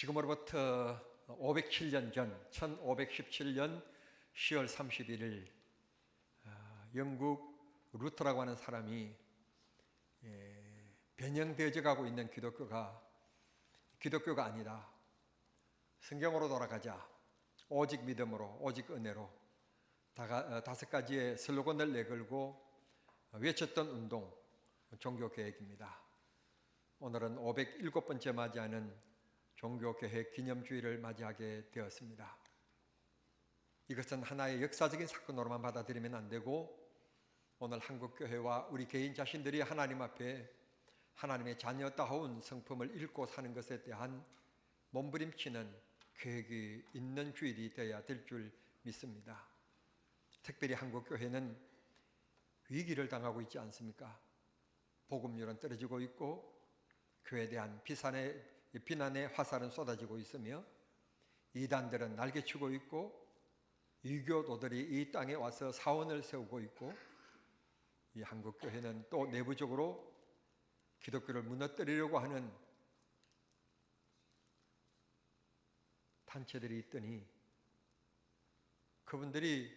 지금으로부터 507년 전 1517년 10월 31일 영국 루터라고 하는 사람이 변형되어져 가고 있는 기독교가 아니다. 성경으로 돌아가자. 오직 믿음으로, 오직 은혜로. 다섯 가지의 슬로건을 내걸고 외쳤던 운동, 종교개혁입니다. 오늘은 507번째 맞이하는 종교개혁 기념주의를 맞이하게 되었습니다. 이것은 하나의 역사적인 사건으로만 받아들이면 안 되고, 오늘 한국교회와 우리 개인 자신들이 하나님 앞에 하나님의 자녀다운 성품을 잃고 사는 것에 대한 몸부림치는 계획이 있는 주일이 되어야 될 줄 믿습니다. 특별히 한국교회는 위기를 당하고 있지 않습니까? 복음률은 떨어지고 있고 교회에 대한 비난의 화살은 쏟아지고 있으며 이단들은 날개치고 있고 유교도들이 이 땅에 와서 사원을 세우고 있고, 이 한국교회는 또 내부적으로 기독교를 무너뜨리려고 하는 단체들이 있더니 그분들이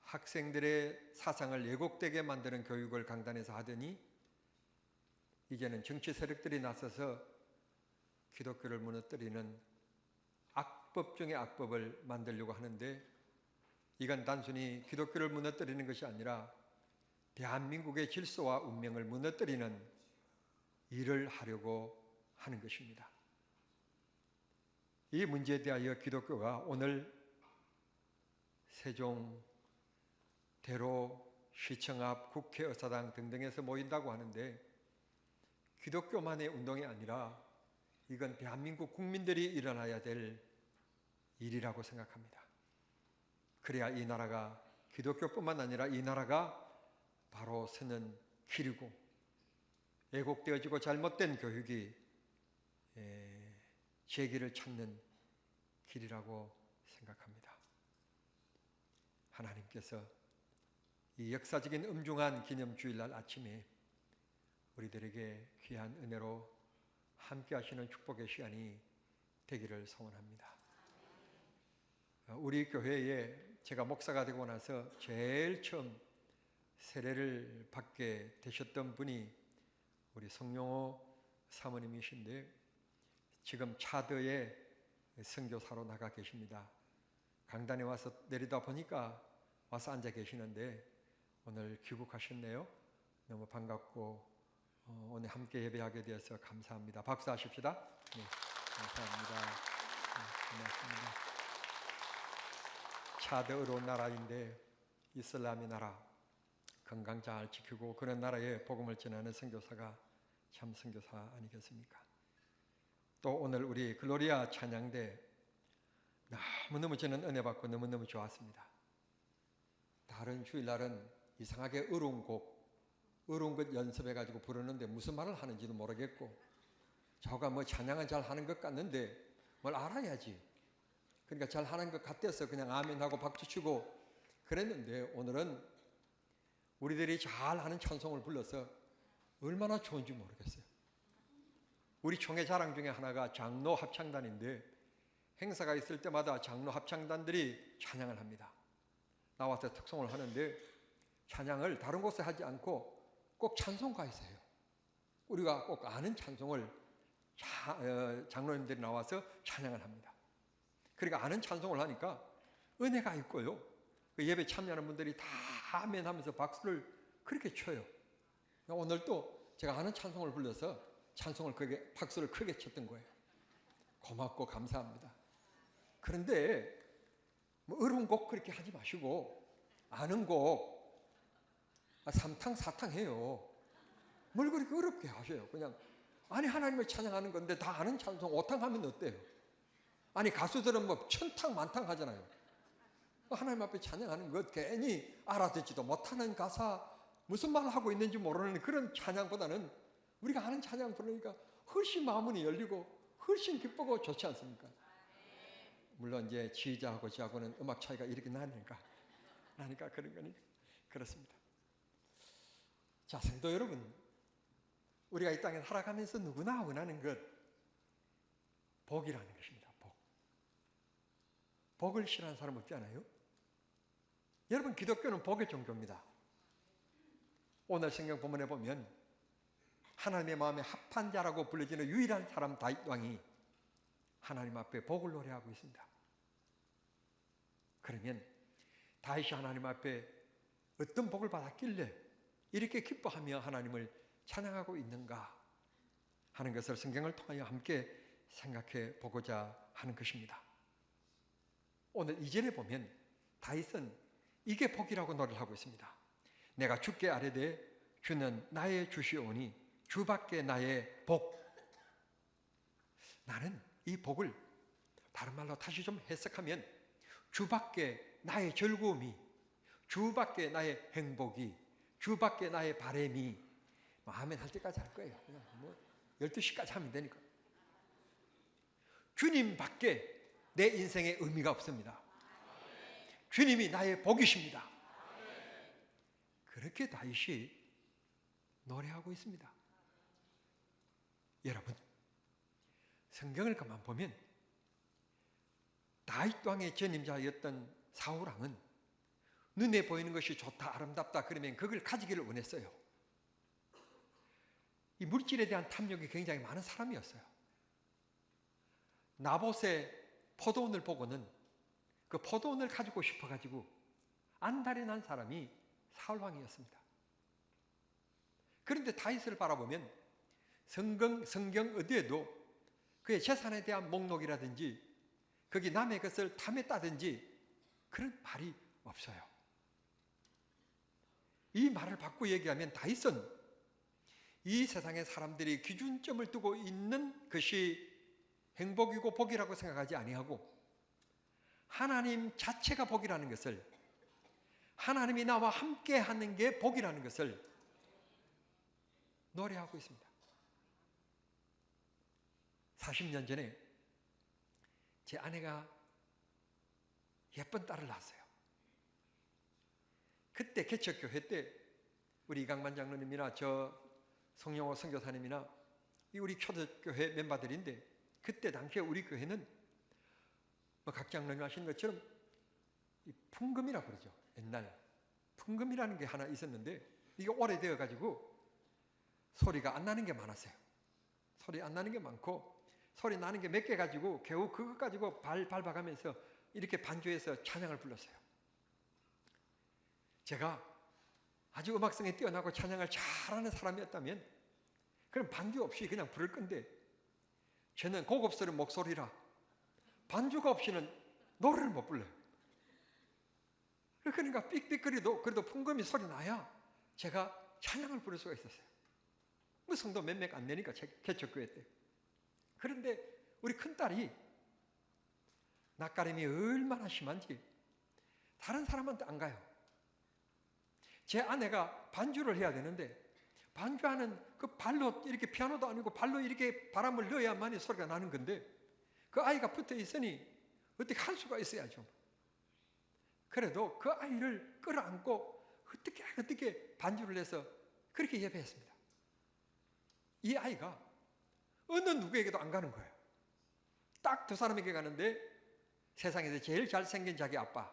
학생들의 사상을 왜곡되게 만드는 교육을 강단에서 하더니 이제는 정치 세력들이 나서서 기독교를 무너뜨리는 악법 중의 악법을 만들려고 하는데, 이건 단순히 기독교를 무너뜨리는 것이 아니라 대한민국의 질서와 운명을 무너뜨리는 일을 하려고 하는 것입니다. 이 문제에 대하여 기독교가 오늘 세종, 대로, 시청 앞, 국회, 의사당 등등에서 모인다고 하는데, 기독교만의 운동이 아니라 이건 대한민국 국민들이 일어나야 될 일이라고 생각합니다. 그래야 이 나라가 기독교뿐만 아니라 이 나라가 바로 서는 길이고, 왜곡되어지고 잘못된 교육이 재기를 찾는 길이라고 생각합니다. 하나님께서 이 역사적인 엄중한 기념주일날 아침에 우리들에게 귀한 은혜로 함께 하시는 축복의 시간이 되기를 소원합니다. 우리 교회에 제가 목사가 되고 나서 제일 처음 세례를 받게 되셨던 분이 우리 성용호 사모님이신데, 지금 차드에 선교사로 나가 계십니다. 강단에 와서 내리다 보니까 와서 앉아 계시는데 오늘 귀국하셨네요. 너무 반갑고 오늘 함께 예배하게 되어서 감사합니다. 박수하십시다. 네, 감사합니다. 네, 고맙습니다. 차드 어려운 나라인데 이슬람의 나라, 건강 잘 지키고 그런 나라에 복음을 전하는 선교사가 참 선교사 아니겠습니까? 또 오늘 우리 글로리아 찬양대 너무너무 저는 은혜 받고 너무너무 좋았습니다. 다른 주일날은 이상하게 어려운 것 연습해가지고 부르는데 무슨 말을 하는지도 모르겠고, 저가 뭐 찬양은 잘 하는 것 같는데 뭘 알아야지. 그러니까 잘 하는 것 같아서 그냥 아멘하고 박수치고 그랬는데, 오늘은 우리들이 잘하는 찬송을 불러서 얼마나 좋은지 모르겠어요. 우리 총회 자랑 중에 하나가 장로 합창단인데, 행사가 있을 때마다 장로 합창단들이 찬양을 합니다. 나와서 특송을 하는데 찬양을 다른 곳에 하지 않고 꼭 찬송가에서 해요. 우리가 꼭 아는 찬송을 장로님들이 나와서 찬양을 합니다. 그러니까 아는 찬송을 하니까 은혜가 있고요, 그 예배 참여하는 분들이 다 아멘 하면서 박수를 그렇게 쳐요. 오늘 또 제가 아는 찬송을 불러서 박수를 크게 쳤던 거예요. 고맙고 감사합니다. 그런데 뭐 어려운 곡 그렇게 하지 마시고 아는 곡 삼탕 사탕 해요. 뭘 그렇게 어렵게 하셔요. 그냥 아니 하나님을 찬양하는 건데 다 아는 찬송 5탕 하면 어때요? 아니 가수들은 뭐 1000탕 만탕 하잖아요. 하나님 앞에 찬양하는 것 괜히 알아듣지도 못하는 가사, 무슨 말을 하고 있는지 모르는 그런 찬양보다는 우리가 아는 찬양 부르니까 훨씬 마음이 열리고 훨씬 기쁘고 좋지 않습니까? 물론 이제 지휘자하고 저하고는 음악 차이가 이렇게 나니까 그런 거니까 그렇습니다. 자, 성도 여러분, 우리가 이 땅에 살아가면서 누구나 원하는 것 복이라는 것입니다. 복을 싫어하는 사람 없지 않아요? 여러분, 기독교는 복의 종교입니다. 오늘 성경 본문에 보면 하나님의 마음에 합한 자라고 불려지는 유일한 사람 다윗 왕이 하나님 앞에 복을 노래하고 있습니다. 그러면 다윗이 하나님 앞에 어떤 복을 받았길래 이렇게 기뻐하며 하나님을 찬양하고 있는가 하는 것을 성경을 통하여 함께 생각해 보고자 하는 것입니다. 오늘 2절에 보면 다윗은 이게 복이라고 노래를 하고 있습니다. 내가 주께 아뢰되 주는 나의 주시오니 주밖에 나의 복. 나는 이 복을 다른 말로 다시 좀 해석하면 주밖에 나의 즐거움이, 주밖에 나의 행복이, 주밖에 나의 바람이, 아멘 할 때까지 할 거예요. 그냥 12시까지 하면 되니까. 주님밖에 내 인생에 의미가 없습니다. 주님이 나의 복이십니다. 그렇게 다윗이 노래하고 있습니다. 여러분, 성경을 가만 보면 다윗 왕의 전임자였던 사울 왕은 눈에 보이는 것이 좋다, 아름답다 그러면 그걸 가지기를 원했어요. 이 물질에 대한 탐욕이 굉장히 많은 사람이었어요. 나봇의 포도원을 보고는 그 포도원을 가지고 싶어가지고 안달이 난 사람이 사울 왕이었습니다. 그런데 다윗을 바라보면 성경 어디에도 그의 재산에 대한 목록이라든지 거기 남의 것을 탐했다든지 그런 말이 없어요. 이 말을 바꾸어 얘기하면 다윗은 이 세상의 사람들이 기준점을 두고 있는 것이 행복이고 복이라고 생각하지 아니하고 하나님 자체가 복이라는 것을, 하나님이 나와 함께 하는 게 복이라는 것을 노래하고 있습니다. 40년 전에 제 아내가 예쁜 딸을 낳았어요. 그때 개척교회 때 우리 이강만 장로님이나 저 송영호 선교사님이나 우리 초대교회 멤버들인데 그때 당시에 우리 교회는 각 장로님 하신 것처럼 이 풍금이라고 그러죠. 옛날 풍금이라는 게 하나 있었는데 이게 오래되어 가지고 소리가 안 나는 게 많았어요. 소리 안 나는 게 많고 소리 나는 게 몇 개 가지고 겨우 그것 가지고 발 밟아가면서 이렇게 반주해서 찬양을 불렀어요. 제가 아주 음악성이 뛰어나고 찬양을 잘하는 사람이었다면 그럼 반주 없이 그냥 부를 건데 저는 고급스러운 목소리라 반주가 없이는 노래를 못 불러요. 그러니까 삑삑거리도 그래도 풍금이 소리 나야 제가 찬양을 부를 수가 있었어요. 뭐 성도 몇몇 안 되니까 개척교회 때. 그런데 우리 큰딸이 낯가림이 얼마나 심한지 다른 사람한테 안 가요. 제 아내가 반주를 해야 되는데 반주하는 그 발로 이렇게 피아노도 아니고 발로 이렇게 바람을 넣어야만이 소리가 나는 건데 그 아이가 붙어 있으니 어떻게 할 수가 있어야죠. 그래도 그 아이를 끌어안고 어떻게 반주를 해서 그렇게 예배했습니다. 이 아이가 어느 누구에게도 안 가는 거예요. 딱 두 사람에게 가는데 세상에서 제일 잘생긴 자기 아빠,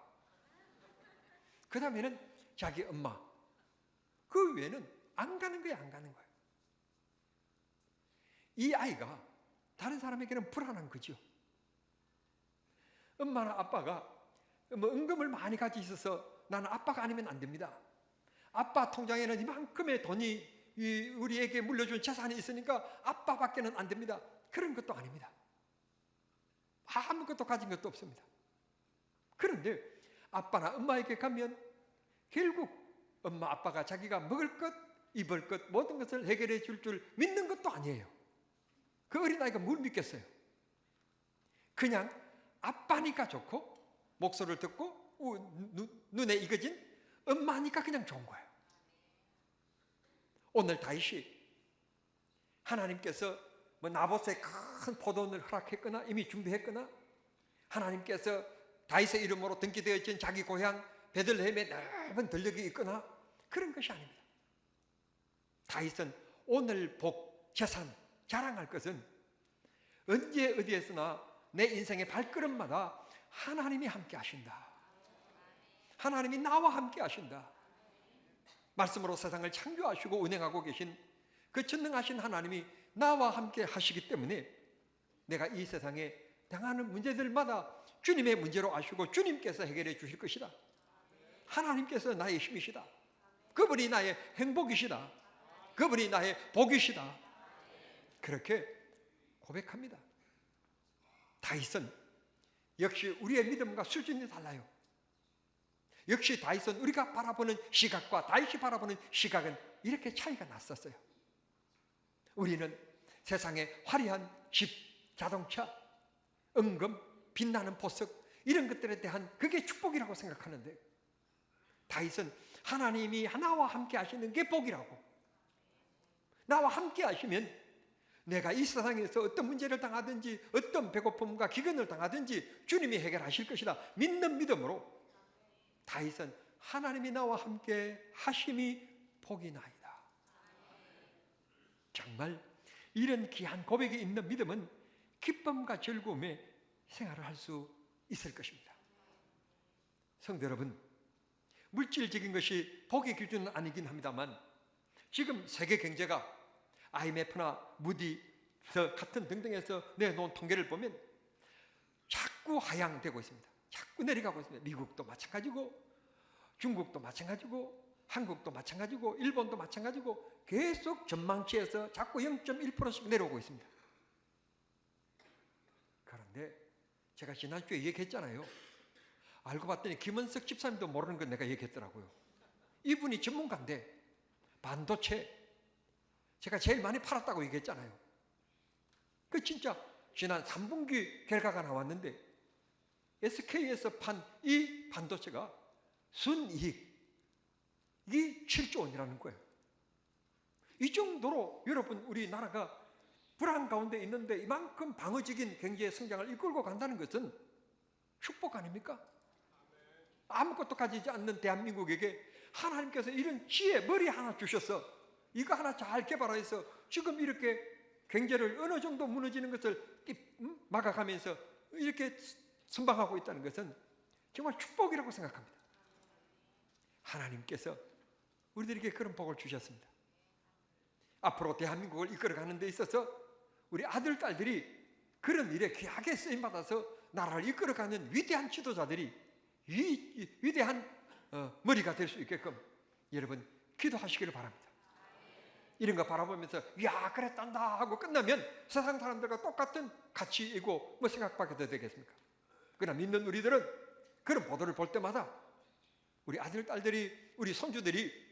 그 다음에는 자기 엄마, 그 외에는 안 가는 거예요. 안 가는 거예요. 이 아이가 다른 사람에게는 불안한 거죠. 엄마나 아빠가 뭐 은금을 많이 가지고 있어서 나는 아빠가 아니면 안 됩니다. 아빠 통장에는 이만큼의 돈이 우리에게 물려준 재산이 있으니까 아빠밖에는 안 됩니다. 그런 것도 아닙니다. 아무것도 가진 것도 없습니다. 그런데 아빠나 엄마에게 가면 결국 엄마 아빠가 자기가 먹을 것, 입을 것 모든 것을 해결해 줄 믿는 것도 아니에요. 그 어린아이가 뭘 믿겠어요? 그냥 아빠니까 좋고 목소리를 듣고 눈에 익어진 엄마니까 그냥 좋은 거예요. 오늘 다윗이 하나님께서 뭐 나봇의 큰 포도원을 허락했거나 이미 준비했거나 하나님께서 다윗의 이름으로 등기되어진 자기 고향 베들레헴에 넓은 들녘이 있거나 그런 것이 아닙니다. 다윗은 오늘 복, 재산, 자랑할 것은 언제 어디에서나 내 인생의 발걸음마다 하나님이 함께 하신다. 하나님이 나와 함께 하신다. 말씀으로 세상을 창조하시고 운행하고 계신 그 전능하신 하나님이 나와 함께 하시기 때문에 내가 이 세상에 당하는 문제들마다 주님의 문제로 아시고 주님께서 해결해 주실 것이다. 하나님께서 나의 힘이시다. 그분이 나의 행복이시다. 그분이 나의 복이시다. 그렇게 고백합니다. 다윗은 역시 우리의 믿음과 수준이 달라요. 역시 다윗은 우리가 바라보는 시각과 다윗이 바라보는 시각은 이렇게 차이가 났었어요. 우리는 세상의 화려한 집, 자동차, 은금, 빛나는 보석 이런 것들에 대한 그게 축복이라고 생각하는데 다윗은 하나님이 나와 함께 하시는 게 복이라고. 나와 함께 하시면 내가 이 세상에서 어떤 문제를 당하든지 어떤 배고픔과 기근을 당하든지 주님이 해결하실 것이다. 믿는 믿음으로 다윗은 하나님이 나와 함께 하심이 복이나이다. 정말 이런 귀한 고백이 있는 믿음은 기쁨과 즐거움에 생활을 할 수 있을 것입니다. 성도 여러분, 물질적인 것이 복의 기준은 아니긴 합니다만 지금 세계 경제가 IMF나 무디 같은 등등에서 내놓은 통계를 보면 자꾸 하향되고 있습니다. 자꾸 내려가고 있습니다. 미국도 마찬가지고 중국도 마찬가지고 한국도 마찬가지고 일본도 마찬가지고 계속 전망치에서 자꾸 0.1%씩 내려오고 있습니다. 그런데 제가 지난주에 얘기했잖아요. 알고 봤더니 김은석 집사님도 모르는 건 내가 얘기했더라고요. 이분이 전문가인데 반도체 제가 제일 많이 팔았다고 얘기했잖아요. 그 진짜 지난 3분기 결과가 나왔는데 SK에서 판 이 반도체가 순이익이 7조 원이라는 거예요. 이 정도로 여러분 우리나라가 불안 가운데 있는데 이만큼 방어적인 경제 성장을 이끌고 간다는 것은 축복 아닙니까? 아무것도 가지지 않는 대한민국에게 하나님께서 이런 지혜 머리 하나 주셔서 이거 하나 잘 개발해서 지금 이렇게 경제를 어느 정도 무너지는 것을 막아가면서 이렇게 선방하고 있다는 것은 정말 축복이라고 생각합니다. 하나님께서 우리들에게 그런 복을 주셨습니다. 앞으로 대한민국을 이끌어가는 데 있어서 우리 아들, 딸들이 그런 일에 귀하게 쓰임받아서 나라를 이끌어가는 위대한 지도자들이 위대한 머리가 될 수 있게끔 여러분 기도하시기를 바랍니다. 이런 거 바라보면서 야 그랬단다 하고 끝나면 세상 사람들과 똑같은 가치이고 뭐 생각밖에 되겠습니까? 그러나 믿는 우리들은 그런 보도를 볼 때마다 우리 아들, 딸들이 우리 손주들이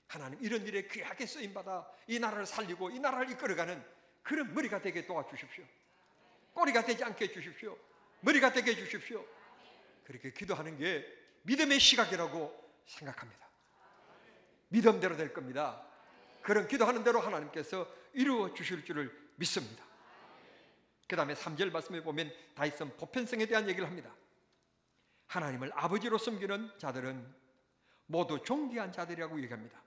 하나님 이런 일에 귀하게 쓰임받아 이 나라를 살리고 이 나라를 이끌어가는 그런 머리가 되게 도와주십시오. 꼬리가 되지 않게 해주십시오. 머리가 되게 해주십시오. 그렇게 기도하는 게 믿음의 시각이라고 생각합니다. 믿음대로 될 겁니다. 그런 기도하는 대로 하나님께서 이루어 주실 줄을 믿습니다. 그 다음에 3절 말씀에 보면 다윗은 보편성에 대한 얘기를 합니다. 하나님을 아버지로 섬기는 자들은 모두 존귀한 자들이라고 얘기합니다.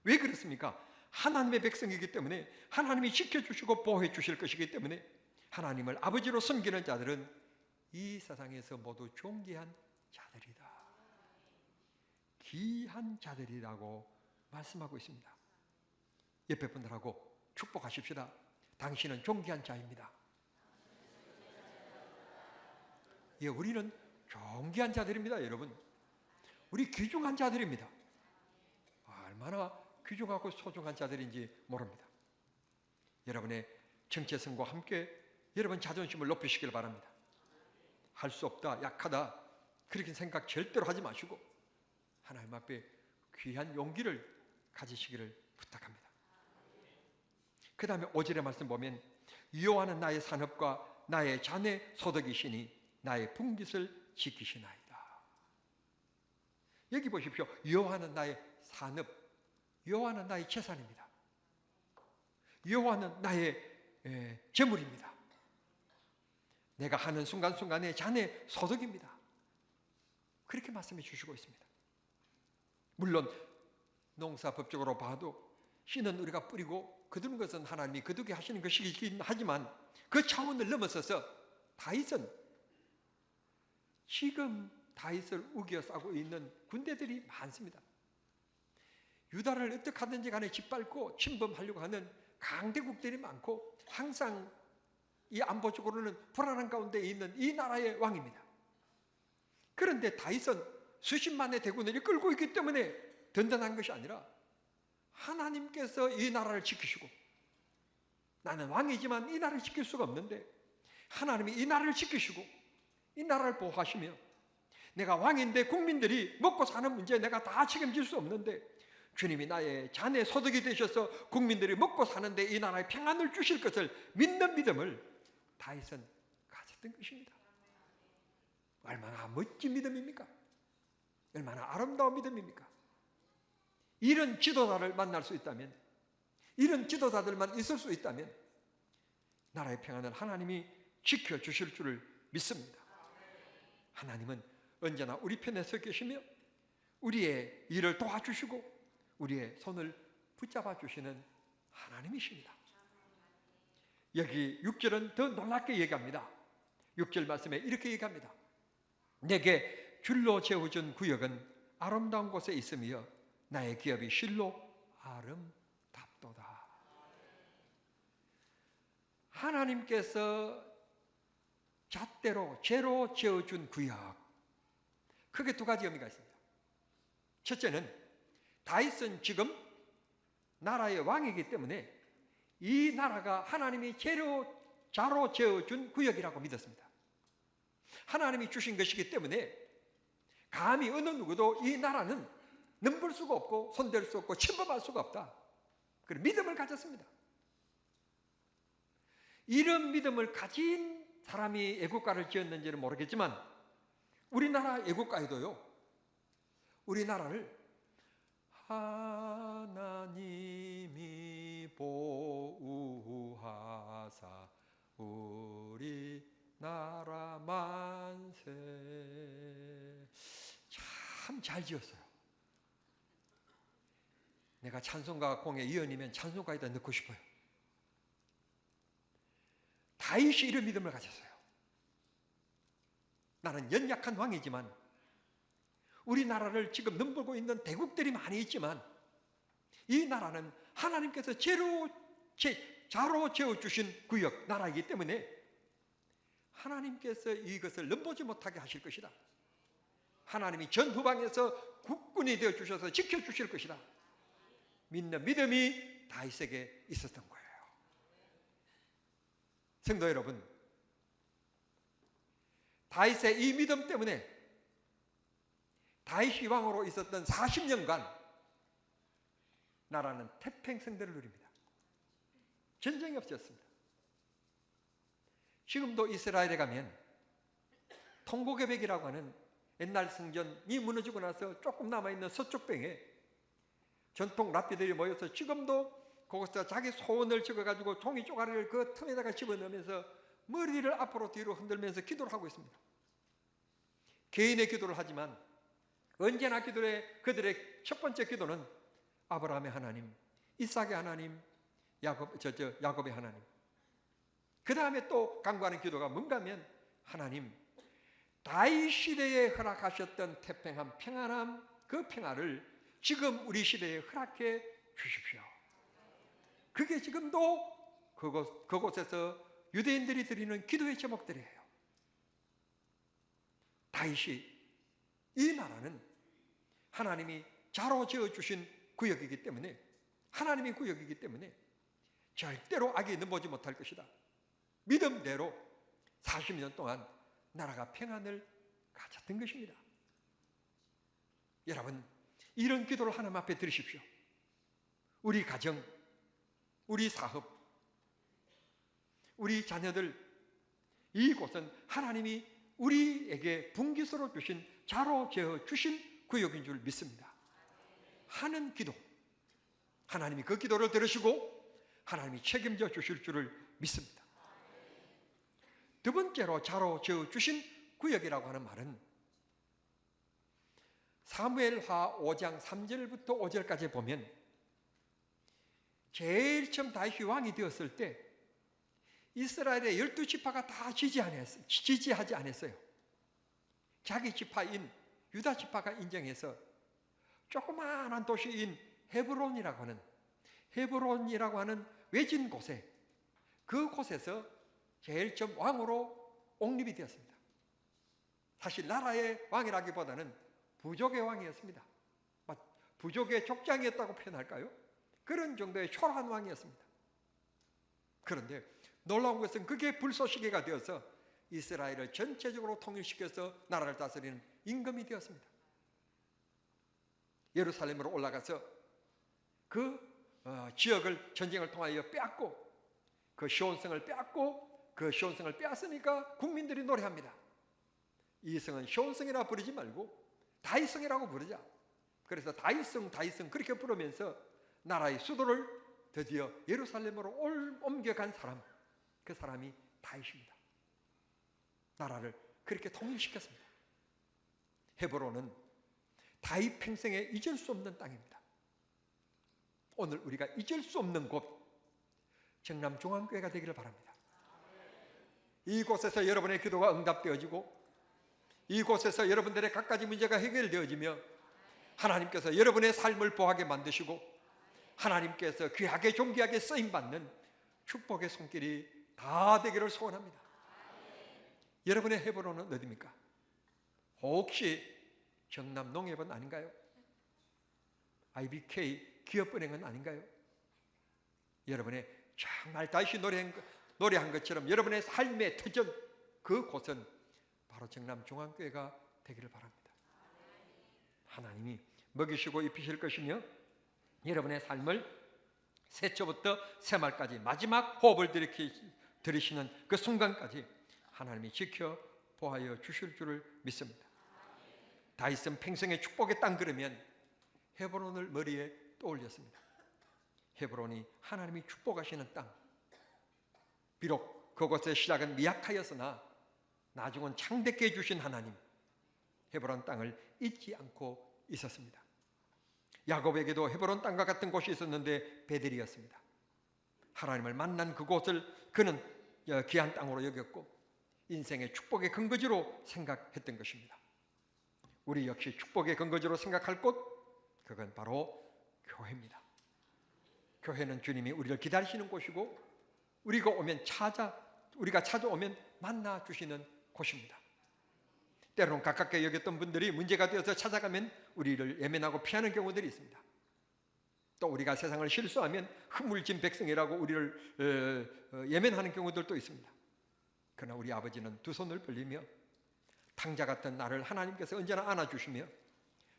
왜 그렇습니까? 하나님의 백성이기 때문에 하나님이 지켜주시고 보호해 주실 것이기 때문에 하나님을 아버지로 섬기는 자들은 이 세상에서 모두 존귀한 자들이다. 귀한 자들이라고 말씀하고 있습니다. 옆에 분들하고 축복하십시다. 당신은 존귀한 자입니다. 예, 우리는 존귀한 자들입니다, 여러분. 우리 귀중한 자들입니다. 얼마나 귀중하고 소중한 자들인지 모릅니다. 여러분의 정체성과 함께 여러분 자존심을 높이시길 바랍니다. 할 수 없다, 약하다 그렇게 생각 절대로 하지 마시고 하나님 앞에 귀한 용기를 가지시기를 부탁합니다. 그 다음에 5절의 말씀 보면 여호와는 나의 산업과 나의 자네 소득이시니 나의 분깃을 지키시나이다. 여기 보십시오. 여호와는 나의 산업, 여호와는 나의 재산입니다. 여호와는 나의 재물입니다. 내가 하는 순간순간의 자네 소득입니다. 그렇게 말씀해 주시고 있습니다. 물론 농사법적으로 봐도 씨는 우리가 뿌리고 거두는 것은 하나님이 거두게 하시는 것이긴 하지만 그 차원을 넘어서서 다윗은 지금 다윗을 우겨 싸고 있는 군대들이 많습니다. 유다를 어떻게 하든지 간에 짓밟고 침범하려고 하는 강대국들이 많고 항상 이 안보적으로는 불안한 가운데 있는 이 나라의 왕입니다. 그런데 다윗은 수십만의 대군을 이끌고 있기 때문에 든든한 것이 아니라 하나님께서 이 나라를 지키시고, 나는 왕이지만 이 나라를 지킬 수가 없는데 하나님이 이 나라를 지키시고 이 나라를 보호하시며, 내가 왕인데 국민들이 먹고 사는 문제 내가 다 책임질 수 없는데 주님이 나의 잔의 소득이 되셔서 국민들이 먹고 사는데 이 나라에 평안을 주실 것을 믿는 믿음을 다윗은 가졌던 것입니다. 얼마나 멋진 믿음입니까? 얼마나 아름다운 믿음입니까? 이런 지도자를 만날 수 있다면, 이런 지도자들만 있을 수 있다면 나라의 평안을 하나님이 지켜주실 줄을 믿습니다. 하나님은 언제나 우리 편에 서 계시며 우리의 일을 도와주시고 우리의 손을 붙잡아 주시는 하나님이십니다. 여기 6절은 더 놀랍게 얘기합니다. 6절 말씀에 이렇게 얘기합니다. 내게 줄로 재워준 구역은 아름다운 곳에 있으며 나의 기업이 실로 아름답도다. 하나님께서 잣대로 죄로 지어준 구역, 크게 두 가지 의미가 있습니다. 첫째는 다윗은 지금 나라의 왕이기 때문에 이 나라가 하나님이 자로 지어준 구역이라고 믿었습니다. 하나님이 주신 것이기 때문에 감히 어느 누구도 이 나라는 넘볼 수가 없고 손댈 수 없고 침범할 수가 없다, 그런 믿음을 가졌습니다. 이런 믿음을 가진 사람이 애국가를 지었는지는 모르겠지만 우리나라 애국가에도요, 우리나라를 하나님이 보호하사 우리 나라 만세, 참 잘 지었어요. 내가 찬송가 공의 위원이면 찬송가에다 넣고 싶어요. 다윗이 이런 믿음을 가졌어요. 나는 연약한 왕이지만 우리나라를 지금 넘보고 있는 대국들이 많이 있지만 이 나라는 하나님께서 자로 지어주신 구역, 나라이기 때문에 하나님께서 이것을 넘보지 못하게 하실 것이다. 하나님이 전후방에서 국군이 되어주셔서 지켜주실 것이다. 믿는 믿음이 다윗에게 있었던 거예요. 성도 여러분, 다윗의 이 믿음 때문에 다윗이 왕으로 있었던 40년간 나라는 태평성대를 누립니다. 전쟁이 없었습니다. 지금도 이스라엘에 가면 통곡의백이라고 하는 옛날 성전이 무너지고 나서 조금 남아있는 서쪽 뱅에 전통 랍비들이 모여서 지금도 거기서 자기 소원을 적어가지고 종이 쪼가리를 그 틈에다가 집어넣으면서 머리를 앞으로 뒤로 흔들면서 기도를 하고 있습니다. 개인의 기도를 하지만 언제나 그들의 첫 번째 기도는 아브라함의 하나님, 이삭의 하나님, 야곱의 하나님. 그 다음에 또 간구하는 기도가 뭔가 하면 하나님, 다윗 시대에 허락하셨던 태평함, 평안함, 그 평화를 지금 우리 시대에 허락해 주십시오. 그게 지금도 그곳에서 유대인들이 드리는 기도의 제목들이에요. 다윗이, 이 나라는 하나님이 자로 지어주신 구역이기 때문에, 하나님의 구역이기 때문에 절대로 악이 넘보지 못할 것이다. 믿음대로 40년 동안 나라가 평안을 가졌던 것입니다. 여러분, 이런 기도를 하나님 앞에 드리십시오. 우리 가정, 우리 사업, 우리 자녀들, 이곳은 하나님이 우리에게 분기소로 주신, 자로 재어 주신 구역인 줄 믿습니다. 하는 기도, 하나님이 그 기도를 들으시고 하나님이 책임져 주실 줄을 믿습니다. 두 번째로 자로 재어 주신 구역이라고 하는 말은 사무엘하 5장 3절부터 5절까지 보면 제일 처음 다윗이 왕이 되었을 때 이스라엘의 12지파가 다 지지하지 않았어요. 자기 지파인 유다 지파가 인정해서 조그마한 도시인 헤브론이라고 하는 외진 곳에, 그곳에서 제일 처음 왕으로 옹립이 되었습니다. 사실 나라의 왕이라기보다는 부족의 왕이었습니다. 부족의 족장이었다고 표현할까요? 그런 정도의 초라한 왕이었습니다. 그런데 놀라운 것은 그게 불쏘시개가 되어서 이스라엘을 전체적으로 통일시켜서 나라를 다스리는 임금이 되었습니다. 예루살렘으로 올라가서 그 지역을 전쟁을 통하여 빼앗고, 그 시온성을 빼앗고, 그 시온성을 빼앗으니까 국민들이 노래합니다. 이 성은 시온성이라 부르지 말고 다윗성이라고 부르자. 그래서 다윗성 그렇게 부르면서 나라의 수도를 드디어 예루살렘으로 옮겨간 사람, 그 사람이 다윗입니다. 나라를 그렇게 통일시켰습니다. 헤브론은 다윗 평생에 잊을 수 없는 땅입니다. 오늘 우리가 잊을 수 없는 곳, 정남중앙교회가 되기를 바랍니다. 이곳에서 여러분의 기도가 응답되어지고, 이곳에서 여러분들의 갖가지 문제가 해결되어지며, 하나님께서 여러분의 삶을 보하게 만드시고, 하나님께서 귀하게 존귀하게 쓰임받는 축복의 손길이 다 되기를 소원합니다. 여러분의 헤브론은 어디입니까? 혹시 정남농협은 아닌가요? IBK 기업은행은 아닌가요? 여러분의 정말 다시 노래한 것처럼 여러분의 삶의 터전, 그곳은 바로 정남중앙교회가 되기를 바랍니다. 하나님이 먹이시고 입히실 것이며, 여러분의 삶을 새초부터 새말까지 마지막 호흡을 들이시는 그 순간까지 하나님이 지켜 보하여 주실 줄을 믿습니다. 다윗은 평생의 축복의 땅, 그러면 헤브론을 머리에 떠올렸습니다. 헤브론이 하나님이 축복하시는 땅. 비록 그곳의 시작은 미약하였으나 나중은 창대케 해주신 하나님, 헤브론 땅을 잊지 않고 있었습니다. 야곱에게도 헤브론 땅과 같은 곳이 있었는데 베델이었습니다. 하나님을 만난 그곳을 그는 귀한 땅으로 여겼고 인생의 축복의 근거지로 생각했던 것입니다. 우리 역시 축복의 근거지로 생각할 곳, 그건 바로 교회입니다. 교회는 주님이 우리를 기다리시는 곳이고, 우리가 찾아오면 만나 주시는 곳입니다. 때로는 가깝게 여겼던 분들이 문제가 되어서 찾아가면 우리를 예면하고 피하는 경우들이 있습니다. 또 우리가 세상을 실수하면 흠물진 백성이라고 우리를 예면하는 경우들도 있습니다. 그러나 우리 아버지는 두 손을 벌리며 탕자 같은 나를 하나님께서 언제나 안아주시며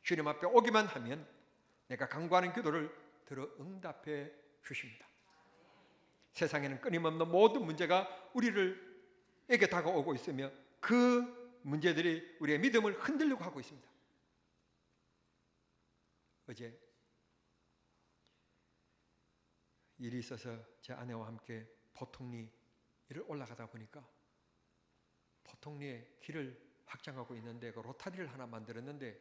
주님 앞에 오기만 하면 내가 간구하는 기도를 들어 응답해 주십니다. 세상에는 끊임없는 모든 문제가 우리에게 다가오고 있으며 그 문제들이 우리의 믿음을 흔들려고 하고 있습니다. 어제 일이 있어서 제 아내와 함께 보통리를 올라가다 보니까 보통리의 길을 확장하고 있는데 그 로타리를 하나 만들었는데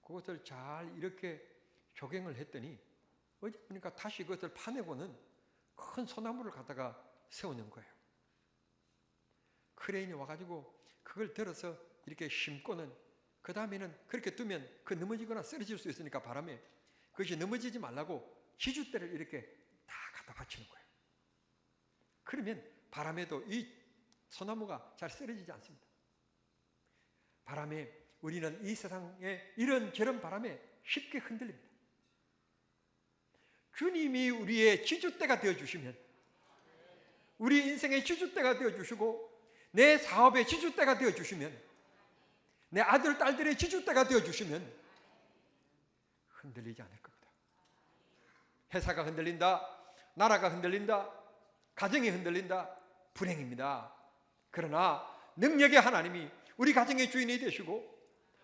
그것을 잘 이렇게 조경을 했더니 어제 보니까 다시 그것을 파내고는 큰 소나무를 갖다가 세우는 거예요. 크레인이 와가지고 그걸 들어서 이렇게 심고는 그 다음에는 그렇게 두면 그 넘어지거나 쓰러질 수 있으니까 바람에 그것이 넘어지지 말라고 지주대를 이렇게 다 갖다 받치는 거예요. 그러면 바람에도 이 소나무가 잘 쓰러지지 않습니다. 바람에 우리는 이 세상에 이런저런 바람에 쉽게 흔들립니다. 주님이 우리의 지주대가 되어주시면, 우리 인생의 지주대가 되어주시고 내 사업의 지주대가 되어주시면, 내 아들 딸들의 지주대가 되어주시면 흔들리지 않을 겁니다. 회사가 흔들린다, 나라가 흔들린다, 가정이 흔들린다, 불행입니다. 그러나 능력의 하나님이 우리 가정의 주인이 되시고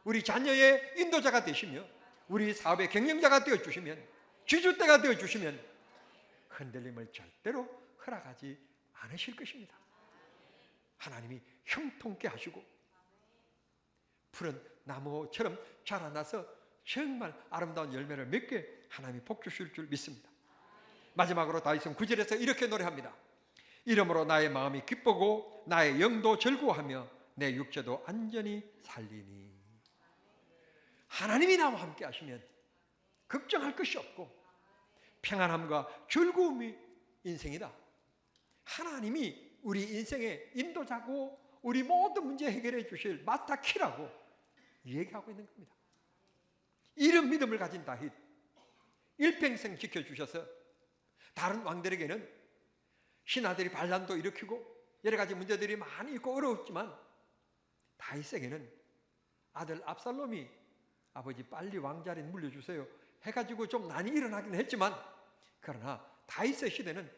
우리 자녀의 인도자가 되시며 우리 사업의 경영자가 되어주시면, 지주대가 되어주시면 흔들림을 절대로 허락하지 않으실 것입니다. 하나님이 형통케 하시고 푸른 나무처럼 자라나서 정말 아름다운 열매를 맺게 하나님이 복 주실 줄 믿습니다. 마지막으로 다윗은 9절에서 이렇게 노래합니다. 이러므로 나의 마음이 기쁘고 나의 영도 즐거워하며 내 육체도 안전히 살리니. 하나님이 나와 함께 하시면 걱정할 것이 없고 평안함과 즐거움이 인생이다. 하나님이 우리 인생의 인도자고 우리 모든 문제 해결해 주실 마타키라고 얘기하고 있는 겁니다. 이런 믿음을 가진 다윗, 일평생 지켜주셔서 다른 왕들에게는 신하들이 반란도 일으키고 여러 가지 문제들이 많이 있고 어려웠지만 다윗에게는 아들 압살롬이 아버지 빨리 왕자리 물려주세요 해가지고 좀 난이 일어나긴 했지만, 그러나 다윗의 시대는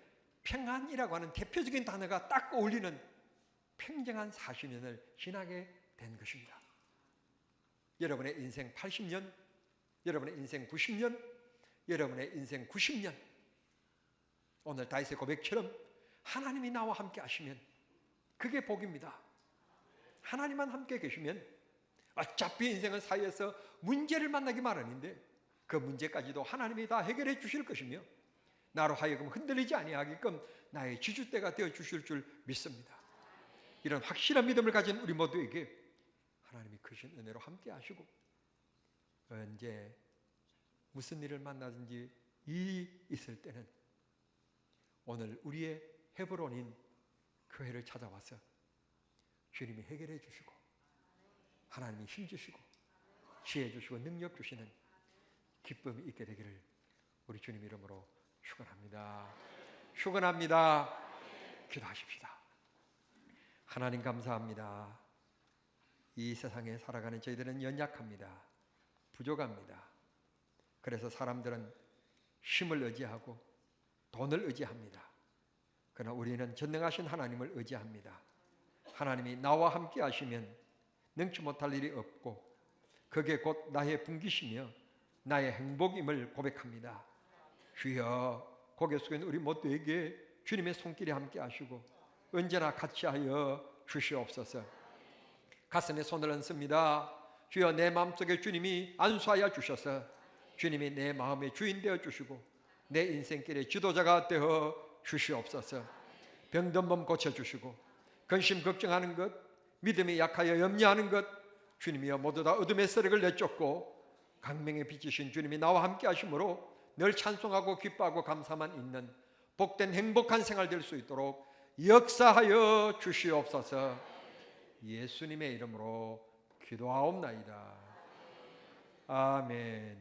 평안이라고 하는 대표적인 단어가 딱 어울리는 평정한 40년을 지나게 된 것입니다. 여러분의 인생 80년, 여러분의 인생 90년, 여러분의 인생 90년, 오늘 다윗의 고백처럼 하나님이 나와 함께 하시면 그게 복입니다. 하나님만 함께 계시면 어차피 인생은 사이에서 문제를 만나기 마련인데 그 문제까지도 하나님이 다 해결해 주실 것이며 나로 하여금 흔들리지 아니하게끔 나의 지주대가 되어 주실 줄 믿습니다. 이런 확실한 믿음을 가진 우리 모두에게 하나님이 크신 은혜로 함께 하시고 언제 무슨 일을 만나든지 일이 있을 때는 오늘 우리의 헤브론인 교회를 찾아와서 주님이 해결해 주시고 하나님이 힘 주시고 지혜 주시고 능력 주시는 기쁨이 있게 되기를 우리 주님 이름으로 축원합니다. 축원합니다. 기도하십시다. 하나님 감사합니다. 이 세상에 살아가는 저희들은 연약합니다. 부족합니다. 그래서 사람들은 힘을 의지하고 돈을 의지합니다. 그러나 우리는 전능하신 하나님을 의지합니다. 하나님이 나와 함께 하시면 능치 못할 일이 없고 그게 곧 나의 분기시며 나의 행복임을 고백합니다. 주여, 고개 숙인 우리 모두에게 주님의 손길이 함께 하시고 언제나 같이 하여 주시옵소서. 가슴에 손을 얹습니다. 주여, 내 마음속에 주님이 안수하여 주셔서 주님이 내 마음의 주인 되어 주시고 내 인생길의 지도자가 되어 주시옵소서. 병든 몸 고쳐주시고 근심 걱정하는 것, 믿음이 약하여 염려하는 것, 주님이여 모두 다 어둠의 세력을 내쫓고 강명의 빛이신 주님이 나와 함께 하심으로 늘 찬송하고 기뻐하고 감사만 있는 복된 행복한 생활 될 수 있도록 역사하여 주시옵소서. 예수님의 이름으로 기도하옵나이다. 아멘.